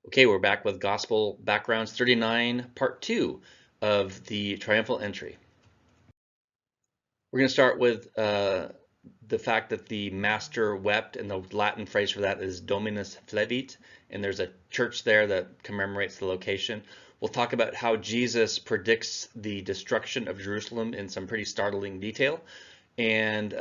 Okay, we're back with Gospel Backgrounds 39, Part 2 of the Triumphal Entry. We're going to start with the fact that the Master wept, and the Latin phrase for that is Dominus flevit, and there's a church there that commemorates the location. We'll talk about how Jesus predicts the destruction of Jerusalem in some pretty startling detail. And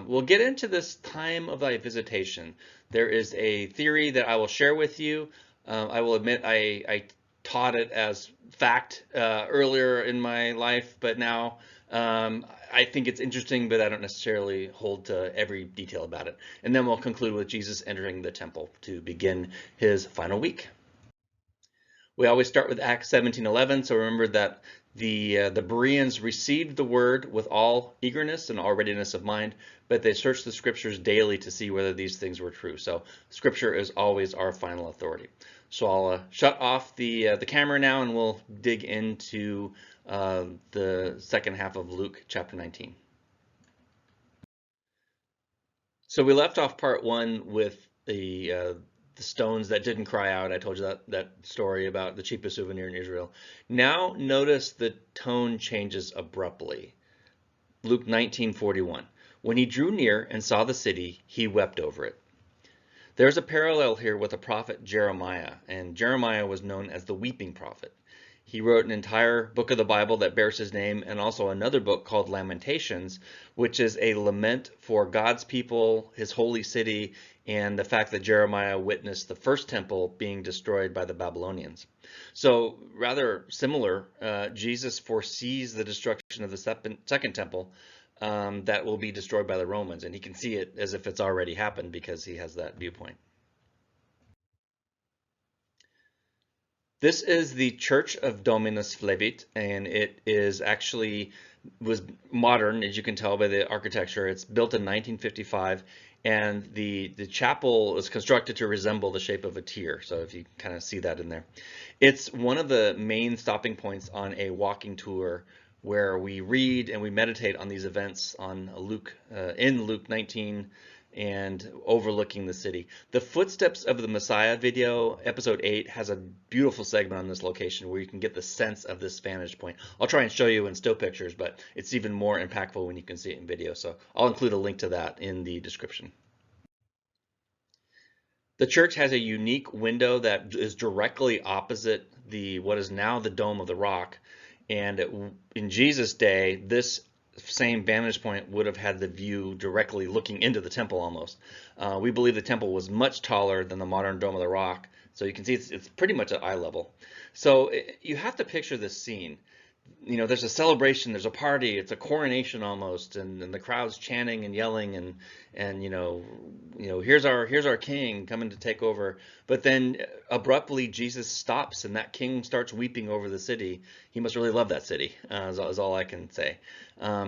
we'll get into this time of thy visitation. There is a theory that I will share with you. I will admit I taught it as fact earlier in my life, but now I think it's interesting, but I don't necessarily hold to every detail about it. And then we'll conclude with Jesus entering the temple to begin his final week. We always start with Acts 17:11, so remember that the Bereans received the word with all eagerness and all readiness of mind, but they searched the scriptures daily to see whether these things were true. So scripture is always our final authority. So I'll shut off the camera now, and we'll dig into the second half of Luke chapter 19. So we left off part 1 with the stones that didn't cry out. I told you that story about the cheapest souvenir in Israel. Now notice the tone changes abruptly. Luke 19:41. When he drew near and saw the city, he wept over it. There's a parallel here with the prophet Jeremiah, and Jeremiah was known as the weeping prophet. He wrote an entire book of the Bible that bears his name, and also another book called Lamentations, which is a lament for God's people, his holy city, and the fact that Jeremiah witnessed the first temple being destroyed by the Babylonians. So rather similar, Jesus foresees the destruction of the second temple that will be destroyed by the Romans, and he can see it as if it's already happened because he has that viewpoint. This is the Church of Dominus Flevit, and it is actually was modern, as you can tell by the architecture. It's built in 1955, and the chapel is constructed to resemble the shape of a tear. So if you kind of see that in there, it's one of the main stopping points on a walking tour where we read and we meditate on these events on Luke in Luke 19 and overlooking the city. The Footsteps of the Messiah video, episode 8, has a beautiful segment on this location where you can get the sense of this vantage point. I'll try and show you in still pictures, but it's even more impactful when you can see it in video. So I'll include a link to that in the description. The church has a unique window that is directly opposite what is now the Dome of the Rock. And in Jesus' day, this same vantage point would have had the view directly looking into the temple almost. We believe the temple was much taller than the modern Dome of the Rock, so you can see it's pretty much at eye level. So you have to picture this scene. You know, there's a celebration, there's a party, it's a coronation almost, and the crowd's chanting and yelling, and here's our king coming to take over. But then abruptly Jesus stops, and that king starts weeping over the city. He must really love that city, is all I can say.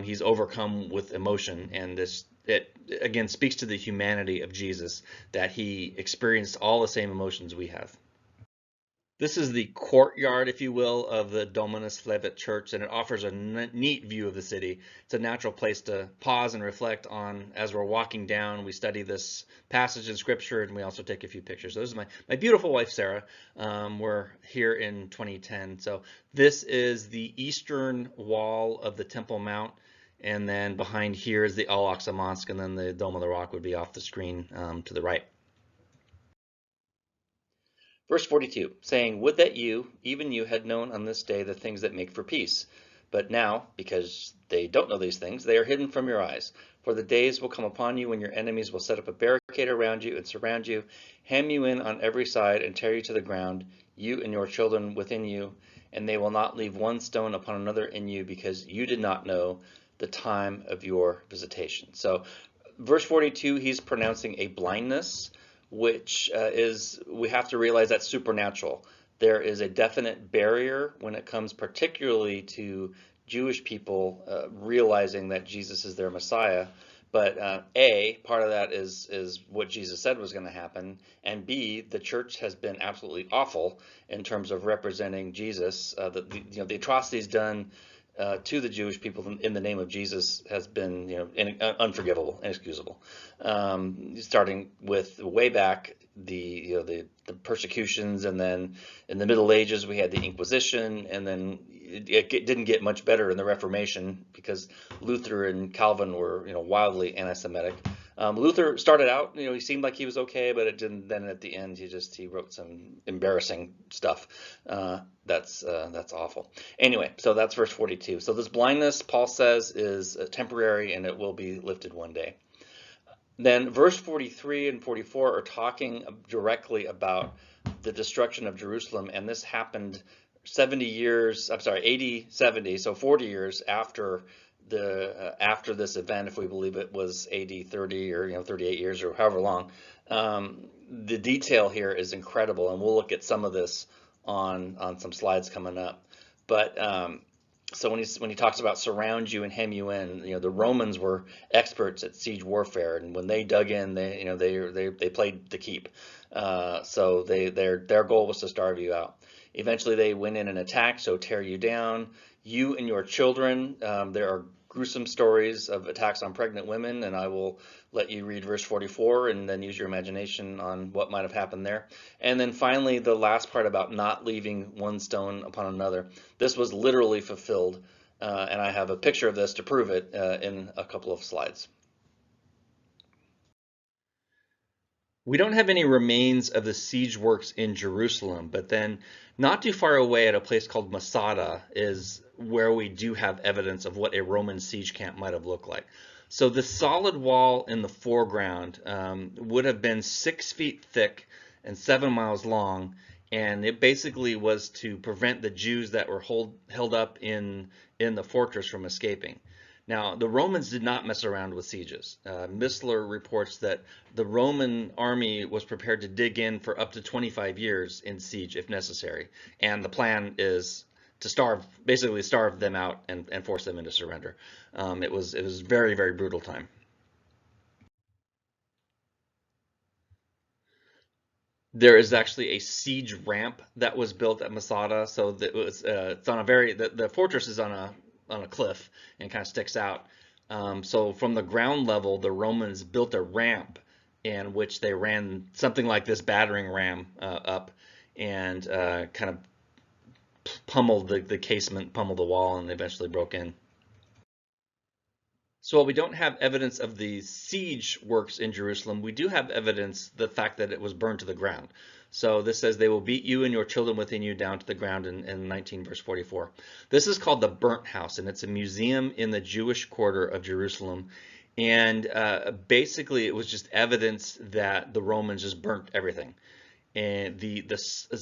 He's overcome with emotion, and it again speaks to the humanity of Jesus, that he experienced all the same emotions we have. This is the courtyard, if you will, of the Dominus Flevit Church, and it offers a neat view of the city. It's a natural place to pause and reflect on as we're walking down. We study this passage in Scripture, and we also take a few pictures. So this is my beautiful wife, Sarah. We're here in 2010. So this is the eastern wall of the Temple Mount, and then behind here is the Al-Aqsa Mosque, and then the Dome of the Rock would be off the screen to the right. Verse 42, saying, Would that you, even you, had known on this day the things that make for peace. But now, because they don't know these things, they are hidden from your eyes. For the days will come upon you when your enemies will set up a barricade around you and surround you, hem you in on every side and tear you to the ground, you and your children within you, and they will not leave one stone upon another in you, because you did not know the time of your visitation. So verse 42, he's pronouncing a blindness, which we have to realize that's supernatural. There is a definite barrier when it comes particularly to Jewish people realizing that Jesus is their Messiah. But part of that is what Jesus said was going to happen, and B, the church has been absolutely awful in terms of representing Jesus. The atrocities done to the Jewish people in the name of Jesus has been, unforgivable, inexcusable. Starting with way back the persecutions, and then in the Middle Ages we had the Inquisition, and then it didn't get much better in the Reformation because Luther and Calvin were wildly anti-Semitic. Luther started out, he seemed like he was okay, but it didn't. Then at the end, he wrote some embarrassing stuff. That's awful. Anyway, so that's verse 42. So this blindness, Paul says, is temporary, and it will be lifted one day. Then verse 43 and 44 are talking directly about the destruction of Jerusalem, and this happened 70 years, I'm sorry, 80, 70, so 40 years after after this event, if we believe it was AD 30 or 38 years or however long. The detail here is incredible, and we'll look at some of this on some slides coming up. But so when he talks about surround you and hem you in, the Romans were experts at siege warfare, and when they dug in, they played to keep. So their goal was to starve you out. Eventually, they went in and attacked, so tear you down. You and your children. There are gruesome stories of attacks on pregnant women, and I will let you read verse 44 and then use your imagination on what might have happened there. And then finally, the last part about not leaving one stone upon another. This was literally fulfilled, and I have a picture of this to prove it in a couple of slides. We don't have any remains of the siege works in Jerusalem, but then not too far away at a place called Masada is where we do have evidence of what a Roman siege camp might have looked like. So the solid wall in the foreground would have been 6 feet thick and 7 miles long, and it basically was to prevent the Jews that were held up in the fortress from escaping. Now, the Romans did not mess around with sieges. Missler reports that the Roman army was prepared to dig in for up to 25 years in siege if necessary. And the plan is to basically starve them out and force them into surrender. It was very, very brutal time. There is actually a siege ramp that was built at Masada, so that it's on the fortress is on a cliff and kind of sticks out. So from the ground level, the Romans built a ramp in which they ran something like this battering ram up and kind of pummeled the casement, pummeled the wall, and eventually broke in. So while we don't have evidence of the siege works in Jerusalem, we do have evidence the fact that it was burned to the ground. So this says they will beat you and your children within you down to the ground in 19 verse 44. This is called the Burnt House, and it's a museum in the Jewish quarter of Jerusalem. And basically it was just evidence that the Romans just burnt everything. And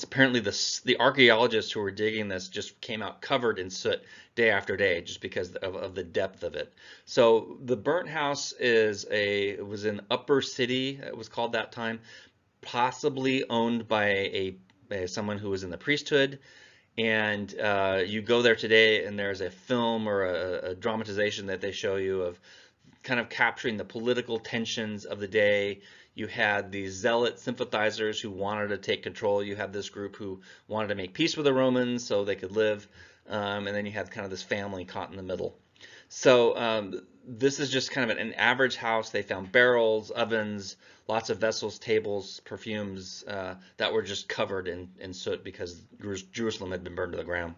apparently the archaeologists who were digging this just came out covered in soot day after day just because of the depth of it. So the burnt house it was in Upper City, it was called that time, possibly owned by someone who was in the priesthood. And you go there today and there's a film or a dramatization that they show you of kind of capturing the political tensions of the day. You had these zealot sympathizers who wanted to take control. You had this group who wanted to make peace with the Romans so they could live. And then you had kind of this family caught in the middle. So this is just kind of an average house. They found barrels, ovens, lots of vessels, tables, perfumes that were just covered in soot because Jerusalem had been burned to the ground.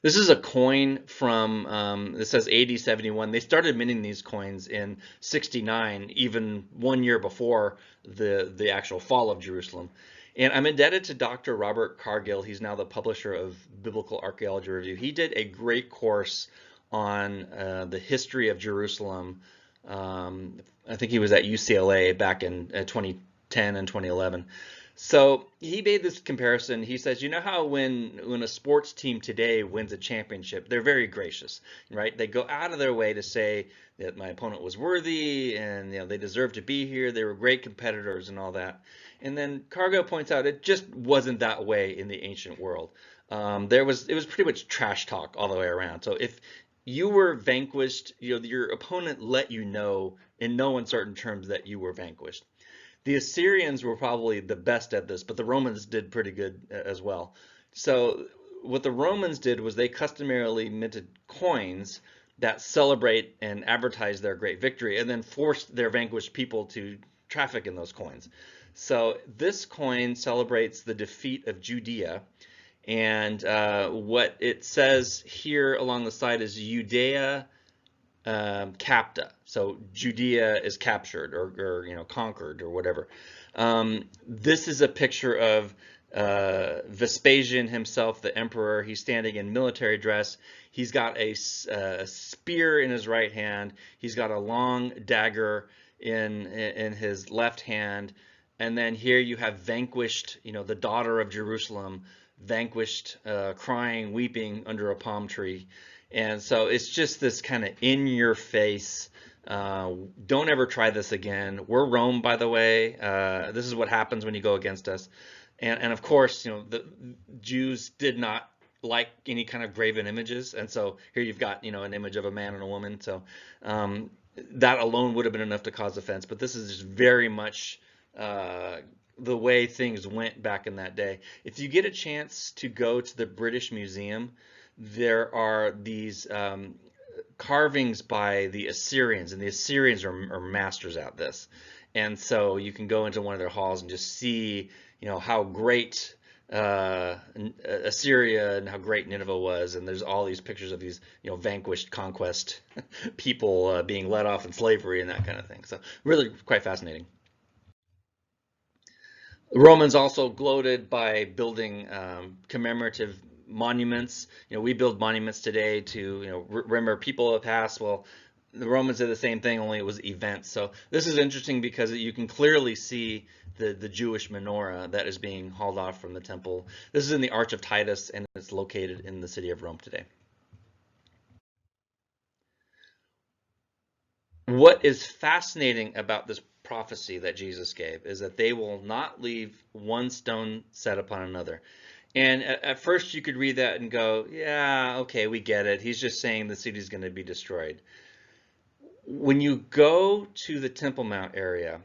This is a coin from, this says AD 71. They started minting these coins in 69, even 1 year before the actual fall of Jerusalem. And I'm indebted to Dr. Robert Cargill. He's now the publisher of Biblical Archaeology Review. He did a great course on the history of Jerusalem. I think he was at UCLA back in 2010 and 2011. So he made this comparison. He says, you know how when a sports team today wins a championship, they're very gracious, right? They go out of their way to say that my opponent was worthy and they deserve to be here. They were great competitors and all that. And then Cargo points out it just wasn't that way in the ancient world. It was pretty much trash talk all the way around. So if you were vanquished, your opponent let you know in no uncertain terms that you were vanquished. The Assyrians were probably the best at this, but the Romans did pretty good as well. So what the Romans did was they customarily minted coins that celebrate and advertise their great victory, and then forced their vanquished people to traffic in those coins. So this coin celebrates the defeat of Judea, and what it says here along the side is Judea capta. So Judea is captured or conquered or whatever. This is a picture of Vespasian himself, the emperor. He's standing in military dress. He's got a spear in his right hand. He's got a long dagger in his left hand. And then here you have vanquished, the daughter of Jerusalem, vanquished, crying, weeping under a palm tree. And so it's just this kind of in your face. Don't ever try this again. We're Rome, by the way. This is what happens when you go against us. And of course, the Jews did not like any kind of graven images. And so here you've got, an image of a man and a woman. So that alone would have been enough to cause offense. But this is just very much the way things went back in that day. If you get a chance to go to the British Museum, there are these carvings by the Assyrians, and the Assyrians are masters at this. And so you can go into one of their halls and just see, how great Assyria and how great Nineveh was. And there's all these pictures of these, vanquished conquest people being let off in slavery and that kind of thing. So really quite fascinating. The Romans also gloated by building commemorative monuments. We build monuments today to, remember people of the past. Well, the Romans did the same thing, only it was events. So this is interesting because you can clearly see the Jewish menorah that is being hauled off from the temple. This is in the Arch of Titus, and it's located in the city of Rome today. What is fascinating about this prophecy that Jesus gave is that they will not leave one stone set upon another. And at first you could read that and go, yeah, okay, we get it. He's just saying the city is going to be destroyed. When you go to the Temple Mount area,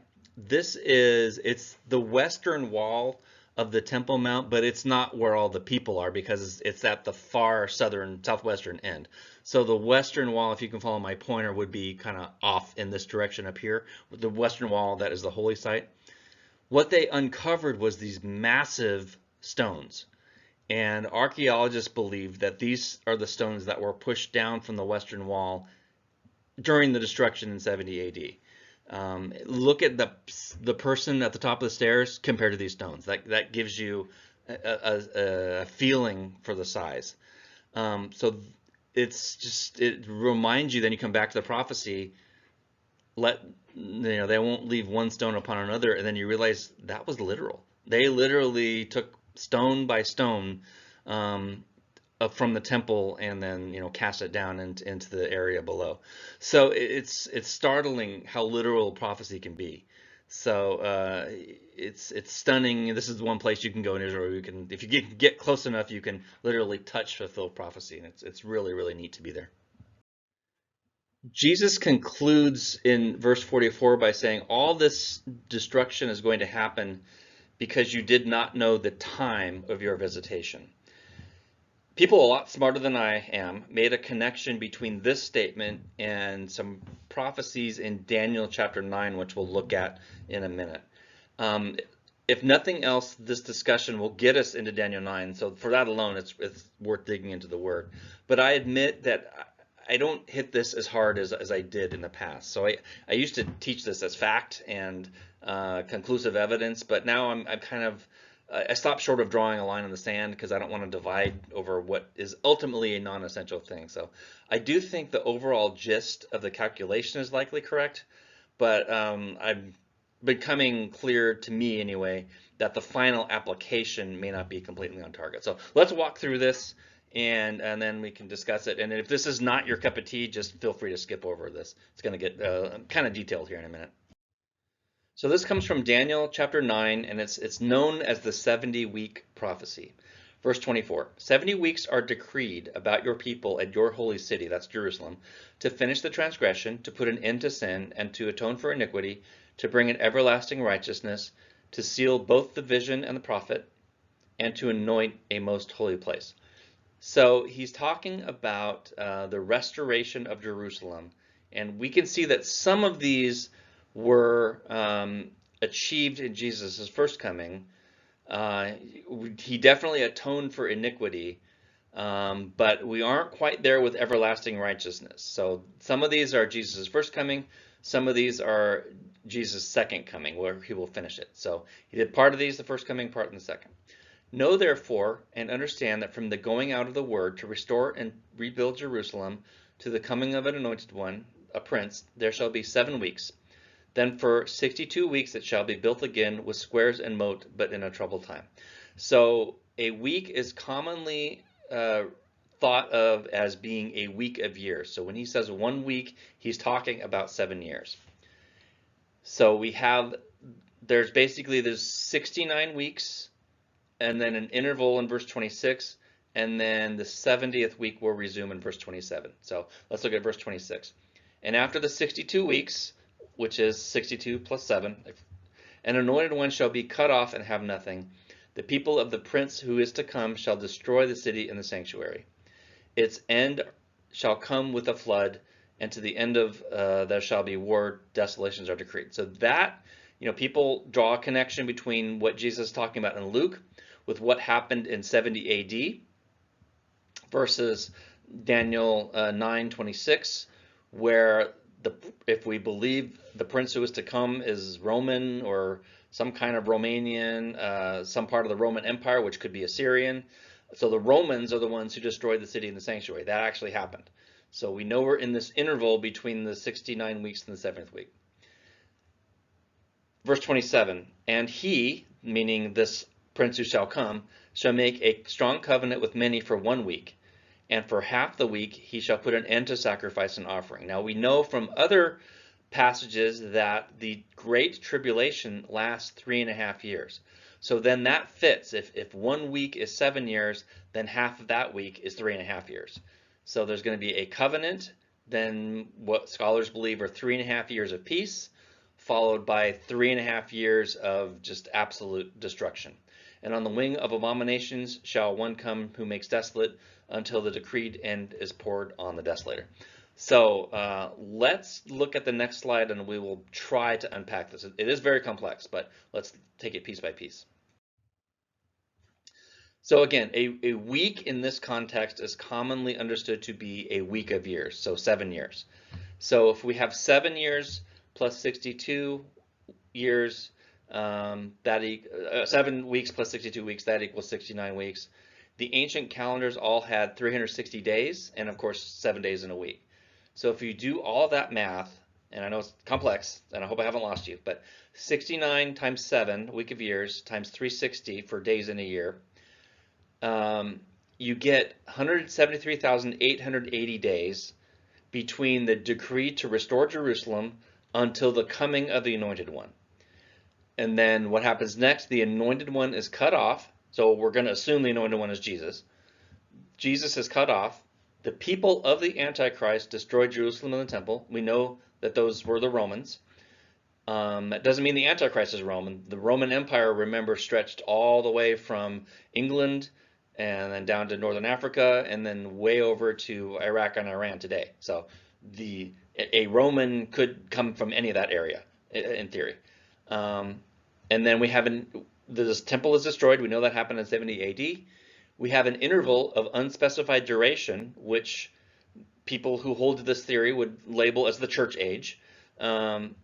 it's the western wall of the Temple Mount, but it's not where all the people are because it's at the far southwestern end. So the western wall, if you can follow my pointer, would be kind of off in this direction up here. The western wall, that is the holy site. What they uncovered was these massive stones. And archaeologists believe that these are the stones that were pushed down from the western wall during the destruction in 70 AD. Look at the person at the top of the stairs compared to these stones. That gives you a feeling for the size. So it reminds you. Then you come back to the prophecy. They won't leave one stone upon another, and then you realize that was literal. They literally took stone by stone from the temple and then cast it down into the area below. So it's startling how literal prophecy can be. So it's stunning. This is one place you can go in Israel. You can, if you get close enough, you can literally touch fulfilled prophecy, and it's really, really neat to be there. Jesus concludes in verse 44 by saying, all this destruction is going to happen because you did not know the time of your visitation. People a lot smarter than I am made a connection between this statement and some prophecies in Daniel chapter 9, which we'll look at in a minute. If nothing else, this discussion will get us into Daniel 9. So for that alone, it's worth digging into the word. But I admit that I don't hit this as hard as I did in the past. So I used to teach this as fact and conclusive evidence, but now I'm kind of I stopped short of drawing a line in the sand because I don't want to divide over what is ultimately a non-essential thing. So I do think the overall gist of the calculation is likely correct, but I'm becoming clear to me anyway that the final application may not be completely on target. So let's walk through this and then we can discuss it. And if this is not your cup of tea, just feel free to skip over this. It's going to get kind of detailed here in a minute. So this comes from Daniel chapter 9, and it's known as the 70-week prophecy. Verse 24, 70 weeks are decreed about your people and your holy city, that's Jerusalem, to finish the transgression, to put an end to sin, and to atone for iniquity, to bring an everlasting righteousness, to seal both the vision and the prophet, and to anoint a most holy place. So he's talking about the restoration of Jerusalem, and we can see that some of these were achieved in Jesus' first coming. Uh, he definitely atoned for iniquity, but we aren't quite there with everlasting righteousness. So some of these are Jesus' first coming, some of these are Jesus' second coming, where he will finish it. So he did part of these, the first coming, part in the second. Know therefore and understand that from the going out of the word to restore and rebuild Jerusalem to the coming of an anointed one, a prince, there shall be 7 weeks. Then for 62 weeks it shall be built again with squares and moat, but in a troubled time. So a week is commonly thought of as being a week of years. So when he says 1 week, he's talking about 7 years. So there's 69 weeks, and then an interval in verse 26, and then the 70th week will resume in verse 27. So let's look at verse 26. And after the 62 weeks, which is 62 plus 7, an anointed one shall be cut off and have nothing. The people of the prince who is to come shall destroy the city and the sanctuary. Its end shall come with a flood, and to the end of there shall be war, desolations are decreed. So that, people draw a connection between what Jesus is talking about in Luke with what happened in 70 AD versus Daniel 9:26, where if we believe the prince who is to come is Roman or some kind of Romanian, some part of the Roman Empire, which could be Assyrian. So the Romans are the ones who destroyed the city and the sanctuary. That actually happened. So we know we're in this interval between the 69 weeks and the 7th week. Verse 27, and he, meaning this prince who shall come, shall make a strong covenant with many for 1 week. And for half the week he shall put an end to sacrifice and offering. Now we know from other passages that the Great Tribulation lasts 3.5 years. So then that fits. If 1 week is 7 years, then half of that week is 3.5 years. So there's going to be a covenant, then what scholars believe are 3.5 years of peace, followed by 3.5 years of just absolute destruction. And on the wing of abominations shall one come who makes desolate until the decreed end is poured on the desolator. So let's look at the next slide and we will try to unpack this. It is very complex, but let's take it piece by piece. So again, a week in this context is commonly understood to be a week of years, so 7 years. So if we have 7 years plus 62 years, 7 weeks plus 62 weeks, that equals 69 weeks. The ancient calendars all had 360 days, and of course 7 days in a week. So if you do all that math, and I know it's complex, and I hope I haven't lost you, but 69 times 7, week of years, times 360 for days in a year, you get 173,880 days between the decree to restore Jerusalem until the coming of the Anointed One. And then what happens next? The Anointed One is cut off. So we're going to assume the Anointed One is Jesus. Jesus is cut off. The people of the Antichrist destroyed Jerusalem and the temple. We know that those were the Romans. That doesn't mean the Antichrist is Roman. The Roman Empire, remember, stretched all the way from England and then down to northern Africa and then way over to Iraq and Iran today. So a Roman could come from any of that area in theory. And then we have this temple is destroyed. We know that happened in 70 AD. We have an interval of unspecified duration, which people who hold to this theory would label as the church age. We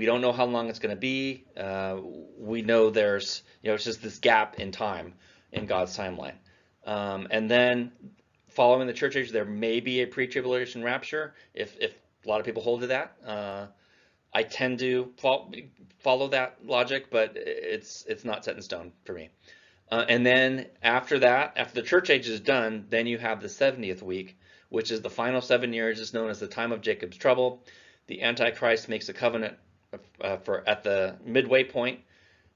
don't know how long it's going to be. We know there's, it's just this gap in time in God's timeline. And then following the church age, there may be a pre-tribulation rapture if a lot of people hold to that. I tend to follow that logic, but it's not set in stone for me. And then after that, after the church age is done, then you have the 70th week, which is the final 7 years. It's known as the time of Jacob's trouble. The Antichrist makes a covenant at the midway point.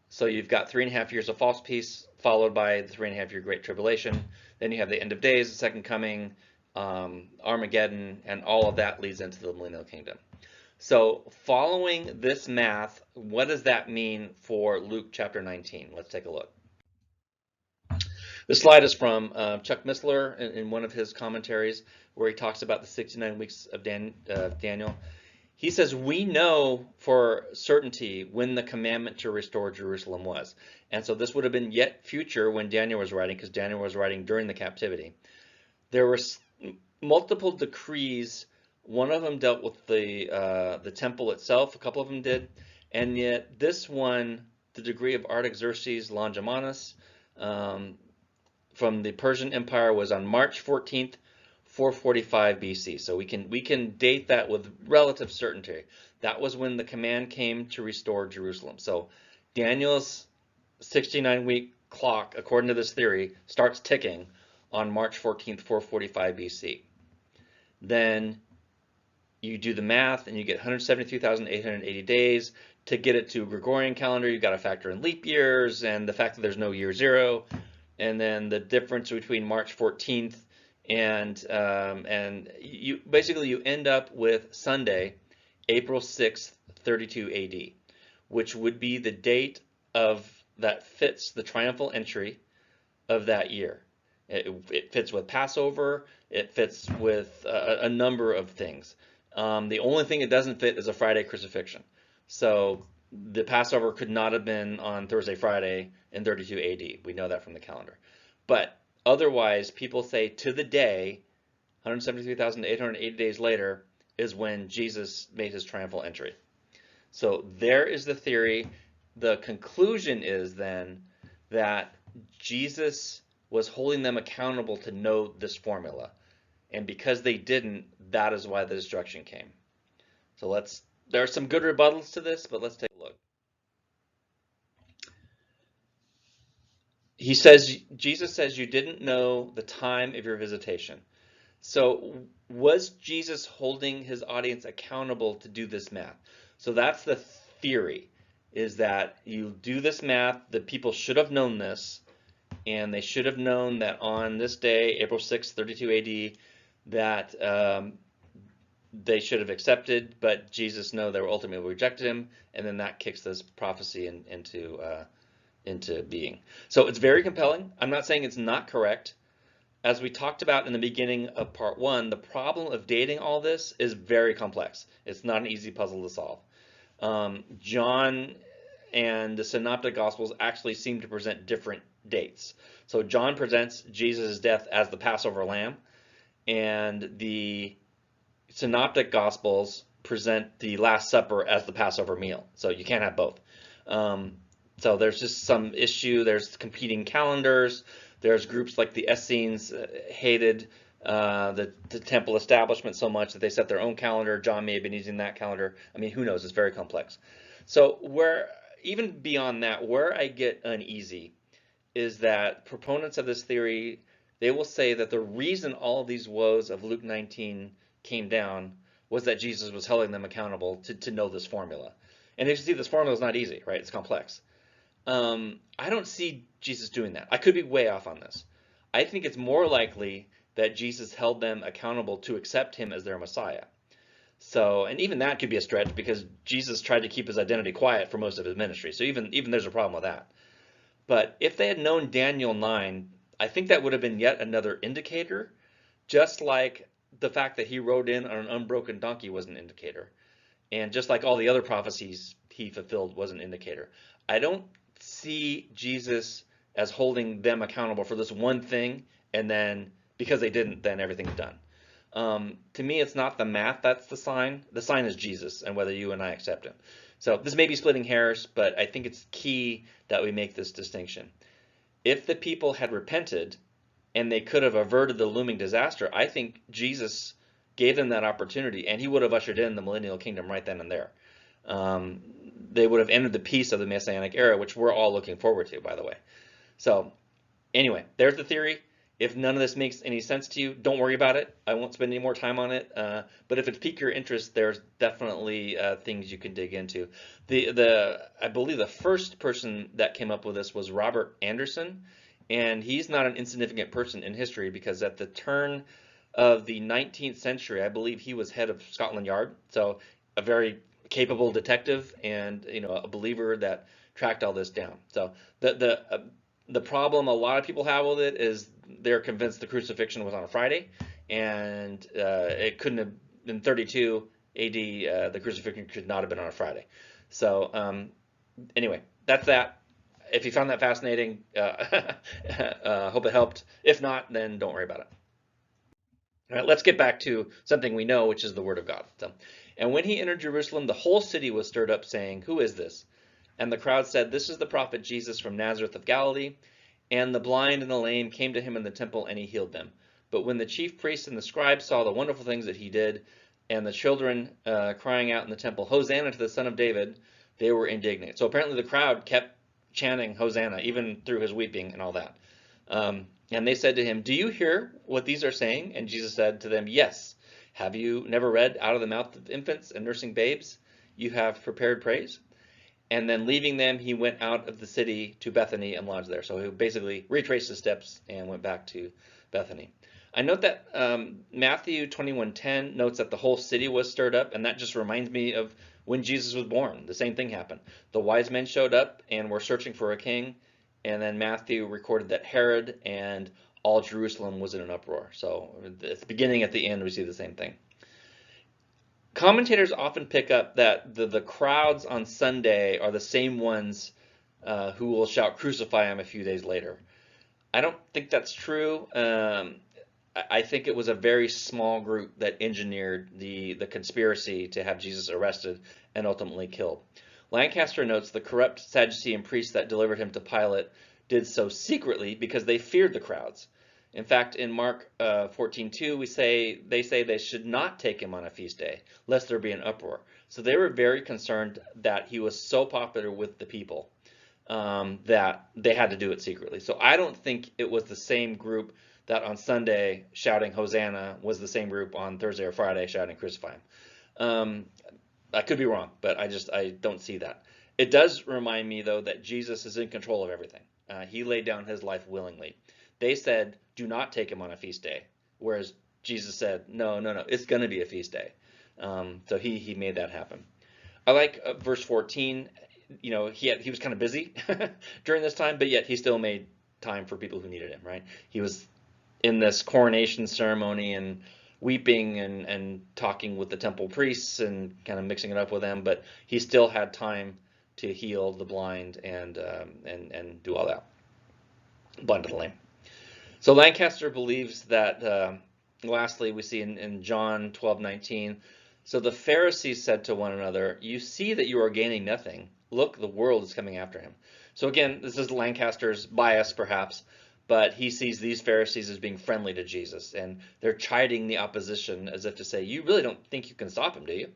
So you've got 3.5 years of false peace, followed by the 3.5 year Great Tribulation. Then you have the end of days, the second coming, Armageddon, and all of that leads into the millennial kingdom. So following this math, what does that mean for Luke chapter 19? Let's take a look. This slide is from Chuck Missler in one of his commentaries where he talks about the 69 weeks of Daniel. He says, we know for certainty when the commandment to restore Jerusalem was. And so this would have been yet future when Daniel was writing, because Daniel was writing during the captivity. There were multiple decrees. One of them dealt with the temple itself. A couple of them did. And yet this one, the decree of Artaxerxes Longimanus, um, from the Persian Empire, was on March 14th, 445 BC. So we can date that with relative certainty. That was when the command came to restore Jerusalem. So Daniel's 69-week clock, according to this theory, starts ticking on March 14th, 445 BC. Then you do the math and you get 173,880 days. To get it to a Gregorian calendar, you've got to factor in leap years and the fact that there's no year zero, and then the difference between March 14th and you basically you end up with Sunday, April 6th, 32 AD, which would be the date of that fits the triumphal entry of that year. It fits with Passover. It fits with a number of things. The only thing it doesn't fit is a Friday crucifixion. So the Passover could not have been on Thursday, Friday in 32 AD. We know that from the calendar. But otherwise, people say to the day, 173,880 days later, is when Jesus made his triumphal entry. So there is the theory. The conclusion is then that Jesus was holding them accountable to know this formula. And because they didn't, that is why the destruction came. So there are some good rebuttals to this, but let's take a look. Jesus says you didn't know the time of your visitation. So was Jesus holding his audience accountable to do this math? So that's the theory, is that you do this math, the people should have known this, and they should have known that on this day, April 6th, 32 AD, that they should have accepted, but Jesus knew they were ultimately rejected him, and then that kicks this prophecy into being. So it's very compelling. I'm not saying it's not correct. As we talked about in the beginning of part one, the problem of dating all this is very complex. It's not an easy puzzle to solve. John and the Synoptic Gospels actually seem to present different dates. So John presents Jesus' death as the Passover lamb, and the Synoptic Gospels present the Last Supper as the Passover meal. So you can't have both. So there's just some issue. There's competing calendars. There's groups like the Essenes hated the temple establishment so much that they set their own calendar. John may have been using that calendar. I mean, who knows? It's very complex. So even beyond that, where I get uneasy is that proponents of this theory, they will say that the reason all of these woes of Luke 19 came down was that Jesus was holding them accountable to know this formula. And as you see, this formula is not easy, right? It's complex. I don't see Jesus doing that. I could be way off on this. I think it's more likely that Jesus held them accountable to accept him as their Messiah. So, and even that could be a stretch because Jesus tried to keep his identity quiet for most of his ministry. So even there's a problem with that. But if they had known Daniel 9, I think that would have been yet another indicator, just like the fact that he rode in on an unbroken donkey was an indicator. And just like all the other prophecies he fulfilled was an indicator. I don't see Jesus as holding them accountable for this one thing, and then because they didn't, then everything's done. To me, it's not the math that's the sign. The sign is Jesus and whether you and I accept him. So this may be splitting hairs, but I think it's key that we make this distinction. If the people had repented and they could have averted the looming disaster, I think Jesus gave them that opportunity, and he would have ushered in the millennial kingdom right then and there. They would have entered the peace of the Messianic era, which we're all looking forward to, by the way. So anyway, there's the theory. If none of this makes any sense to you, don't worry about it. I won't spend any more time on it. But if it's piqued your interest, there's definitely things you can dig into. I believe the first person that came up with this was Robert Anderson, and he's not an insignificant person in history because at the turn of the 19th century, I believe he was head of Scotland Yard, so a very capable detective and a believer that tracked all this down. So the problem a lot of people have with it is they're convinced the crucifixion was on a Friday, and it couldn't have been 32. AD, the crucifixion could not have been on a Friday. So anyway, that's that. If you found that fascinating, hope it helped. If not, then don't worry about it. All right, let's get back to something we know, which is the Word of God. So, and when he entered Jerusalem, the whole city was stirred up, saying, "Who is this?" And the crowd said, "This is the prophet Jesus from Nazareth of Galilee." And the blind and the lame came to him in the temple, and he healed them. But when the chief priests and the scribes saw the wonderful things that he did, and the children crying out in the temple, "Hosanna to the Son of David," they were indignant. So apparently the crowd kept chanting Hosanna, even through his weeping and all that. And they said to him, "Do you hear what these are saying?" And Jesus said to them, "Yes. Have you never read, out of the mouth of infants and nursing babes, you have prepared praise?" And then leaving them, he went out of the city to Bethany and lodged there. So he basically retraced his steps and went back to Bethany. I note that Matthew 21:10 notes that the whole city was stirred up, and that just reminds me of when Jesus was born. The same thing happened. The wise men showed up and were searching for a king, and then Matthew recorded that Herod and all Jerusalem was in an uproar. So at the beginning, at the end, we see the same thing. Commentators often pick up that the crowds on Sunday are the same ones who will shout "Crucify him" a few days later. I don't think that's true. I think it was a very small group that engineered the conspiracy to have Jesus arrested and ultimately killed. Lancaster notes the corrupt Sadducean priests that delivered him to Pilate did so secretly because they feared the crowds. In fact, in Mark 14:2, they say they should not take him on a feast day, lest there be an uproar. So they were very concerned that he was so popular with the people that they had to do it secretly. So I don't think it was the same group that on Sunday shouting Hosanna was the same group on Thursday or Friday shouting Crucify him. I could be wrong, but I don't see that. It does remind me, though, that Jesus is in control of everything. He laid down his life willingly. They said, "Do not take him on a feast day," whereas Jesus said, "No, no, no, it's going to be a feast day." So he made that happen. I like verse 14. You know, he was kind of busy during this time, but yet he still made time for people who needed him. Right? He was in this coronation ceremony and weeping and talking with the temple priests and kind of mixing it up with them, but he still had time to heal the blind and do all that. Blind to the lame. So Lancaster believes that, lastly, we see in John 12:19, so the Pharisees said to one another, "You see that you are gaining nothing. Look, the world is coming after him." So again, this is Lancaster's bias, perhaps, but he sees these Pharisees as being friendly to Jesus, and they're chiding the opposition as if to say, "You really don't think you can stop him, do you?"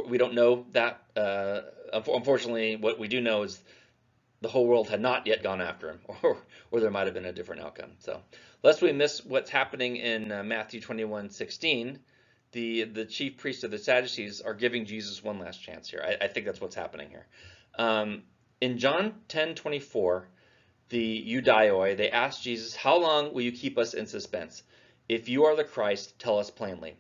We don't know that. Unfortunately, what we do know is the whole world had not yet gone after him, or there might have been a different outcome. So, lest we miss what's happening in Matthew 21:16, the chief priests of the Sadducees are giving Jesus one last chance here. I think that's what's happening here. In John 10:24, the Judaioi, they asked Jesus, "How long will you keep us in suspense? If you are the Christ, tell us plainly."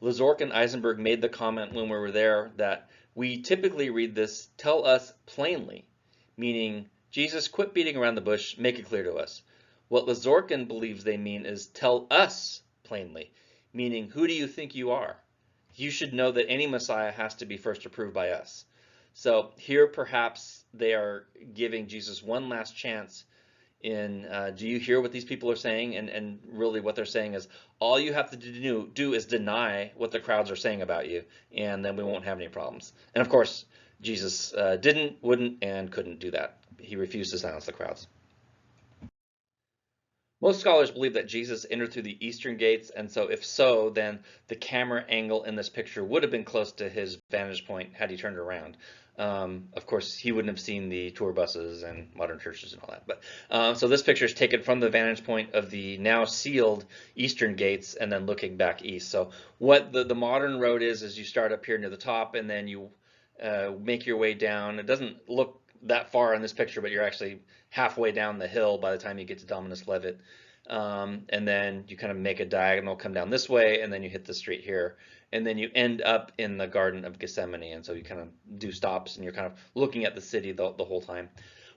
Lazork and Eisenberg made the comment when we were there that we typically read this, "Tell us plainly," meaning, Jesus, quit beating around the bush, make it clear to us. What Lazorkin believes they mean is, "Tell us plainly," meaning, who do you think you are? You should know that any Messiah has to be first approved by us. So here perhaps they are giving Jesus one last chance in, do you hear what these people are saying? And really what they're saying is, all you have to do is deny what the crowds are saying about you, and then we won't have any problems. And of course, Jesus didn't, wouldn't, and couldn't do that. He refused to silence the crowds. Most scholars believe that Jesus entered through the eastern gates, and so if so, then the camera angle in this picture would have been close to his vantage point had he turned around. Of course, he wouldn't have seen the tour buses and modern churches and all that. But so this picture is taken from the vantage point of the now sealed eastern gates and then looking back east. So what the modern road is you start up here near the top and then you make your way down. It doesn't look that far in this picture, but you're actually halfway down the hill by the time you get to Dominus Levitt. And then you kind of make a diagonal, come down this way, and then you hit the street here. And then you end up in the Garden of Gethsemane. And so you kind of do stops and you're kind of looking at the city the whole time.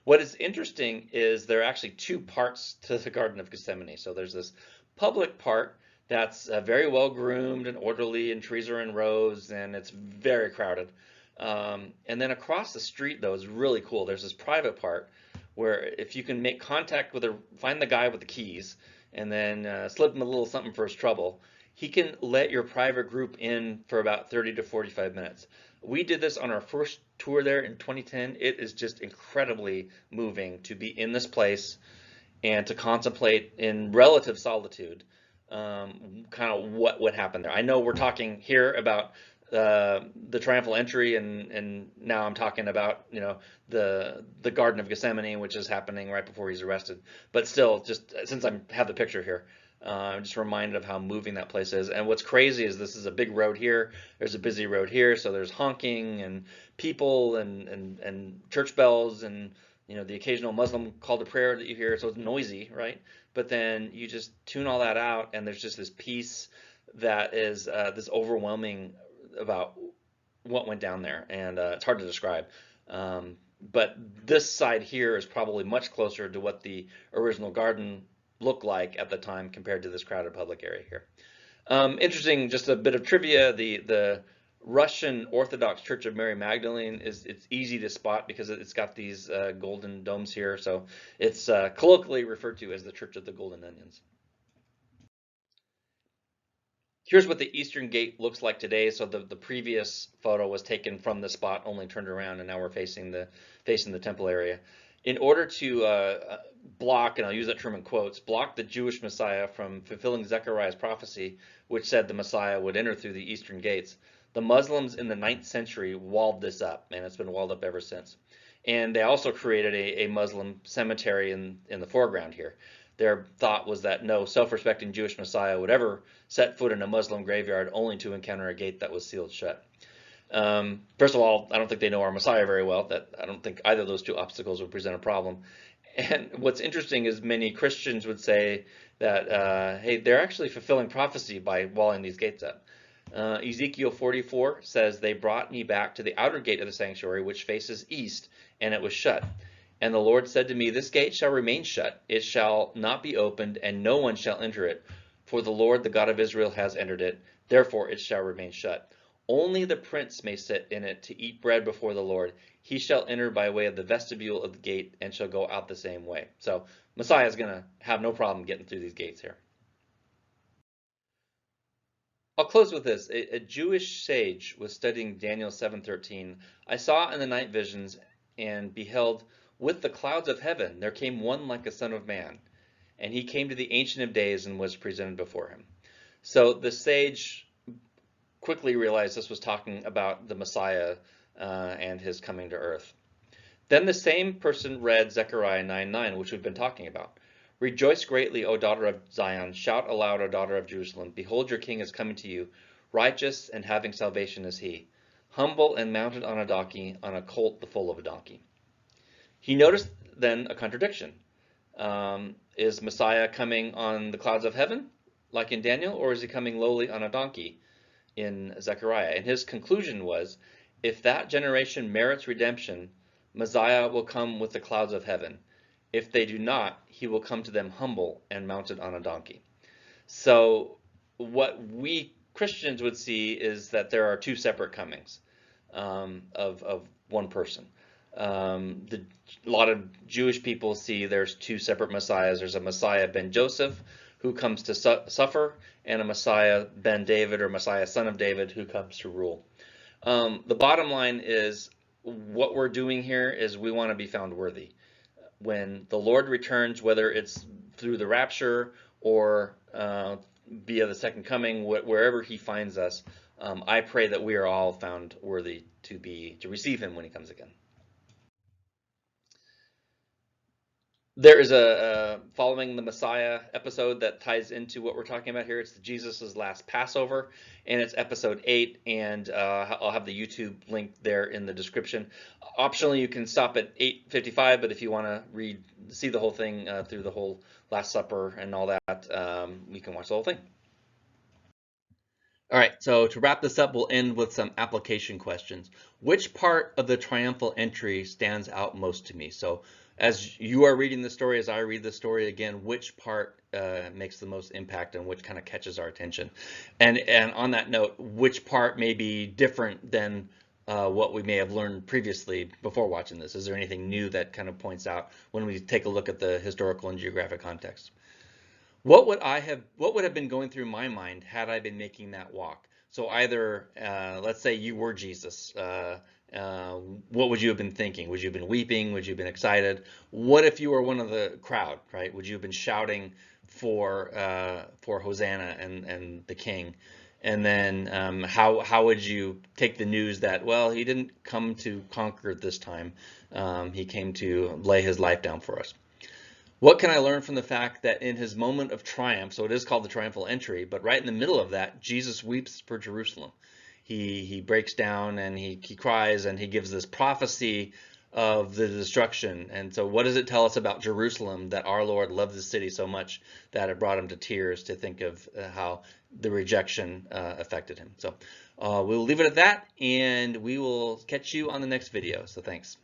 What is interesting is there are actually two parts to the Garden of Gethsemane. So there's this public part that's very well groomed and orderly, and trees are in rows, and it's very crowded. And then across the street, though, is really cool. There's this private part where if you can make contact with find the guy with the keys, and then slip him a little something for his trouble, he can let your private group in for about 30 to 45 minutes. We did this on our first tour there in 2010. It is just incredibly moving to be in this place and to contemplate in relative solitude kind of what would happen there. I know we're talking here about the triumphal entry, and now I'm talking about the Garden of Gethsemane, which is happening right before he's arrested. But still, just since I have the picture here, I'm just reminded of how moving that place is. And what's crazy is this is a big road here. There's a busy road here, so there's honking and people and church bells and the occasional Muslim call to prayer that you hear. So it's noisy, right? But then you just tune all that out, and there's just this peace that is this overwhelming about what went down there, and it's hard to describe. But this side here is probably much closer to what the original garden looked like at the time compared to this crowded public area here. Interesting, just a bit of trivia, the Russian Orthodox Church of Mary Magdalene it's easy to spot because it's got these golden domes here, so it's colloquially referred to as the Church of the Golden Onions. Here's what the Eastern Gate looks like today. So the previous photo was taken from the spot, only turned around, and now we're facing the temple area. In order to block, and I'll use that term in quotes, block the Jewish Messiah from fulfilling Zechariah's prophecy, which said the Messiah would enter through the Eastern Gates, the Muslims in the 9th century walled this up, and it's been walled up ever since. And they also created a Muslim cemetery in the foreground here. Their thought was that no self-respecting Jewish Messiah would ever set foot in a Muslim graveyard only to encounter a gate that was sealed shut. First of all, I don't think they know our Messiah very well. That I don't think either of those two obstacles would present a problem. And what's interesting is many Christians would say that, hey, they're actually fulfilling prophecy by walling these gates up. Ezekiel 44 says, "They brought me back to the outer gate of the sanctuary, which faces east, and it was shut. And the Lord said to me, This gate shall remain shut, it shall not be opened, and no one shall enter it. For the Lord, the God of Israel, has entered it, therefore it shall remain shut. Only the prince may sit in it to eat bread before the Lord. He shall enter by way of the vestibule of the gate, and shall go out the same way." So Messiah is going to have no problem getting through these gates here. I'll close with this. A Jewish sage was studying Daniel 7:13. "I saw in the night visions, and beheld, with the clouds of heaven there came one like a son of man, and he came to the Ancient of Days and was presented before him." So the sage quickly realized this was talking about the Messiah and his coming to earth. Then the same person read Zechariah 9:9, which we've been talking about. "Rejoice greatly, O daughter of Zion. Shout aloud, O daughter of Jerusalem. Behold, your king is coming to you. Righteous and having salvation is he. Humble and mounted on a donkey, on a colt the foal of a donkey." He noticed then a contradiction. Is Messiah coming on the clouds of heaven, like in Daniel, or is he coming lowly on a donkey in Zechariah? And his conclusion was, if that generation merits redemption, Messiah will come with the clouds of heaven. If they do not, he will come to them humble and mounted on a donkey. So what we Christians would see is that there are two separate comings of one person. A lot of Jewish people see there's two separate Messiahs. There's a Messiah ben Joseph who comes to suffer, and a Messiah ben David, or Messiah son of David, who comes to rule. The bottom line is what we're doing here is we want to be found worthy. When the Lord returns, whether it's through the rapture or via the second coming, wherever he finds us, I pray that we are all found worthy to receive him when he comes again. There is a following the Messiah episode that ties into what we're talking about here. It's Jesus' last Passover, and it's episode 8, and I'll have the YouTube link there in the description. Optionally, you can stop at 8:55, but if you want to see the whole thing through the whole Last Supper and all that, you can watch the whole thing. All right, so to wrap this up, we'll end with some application questions. Which part of the triumphal entry stands out most to me? So as you are reading the story, as I read the story again, which part makes the most impact and which kind of catches our attention? And on that note, which part may be different than what we may have learned previously before watching this? Is there anything new that kind of points out when we take a look at the historical and geographic context? What would have been going through my mind had I been making that walk? So either, let's say you were Jesus, what would you have been thinking? Would you have been weeping? Would you have been excited? What if you were one of the crowd, right? Would you have been shouting for Hosanna and the King? And then how would you take the news that, well, he didn't come to conquer this time. He came to lay his life down for us. What can I learn from the fact that in his moment of triumph, so it is called the triumphal entry, but right in the middle of that, Jesus weeps for Jerusalem. He breaks down and he cries and he gives this prophecy of the destruction. And so what does it tell us about Jerusalem, that our Lord loved the city so much that it brought him to tears to think of how the rejection affected him? So we'll leave it at that, and we will catch you on the next video. So thanks.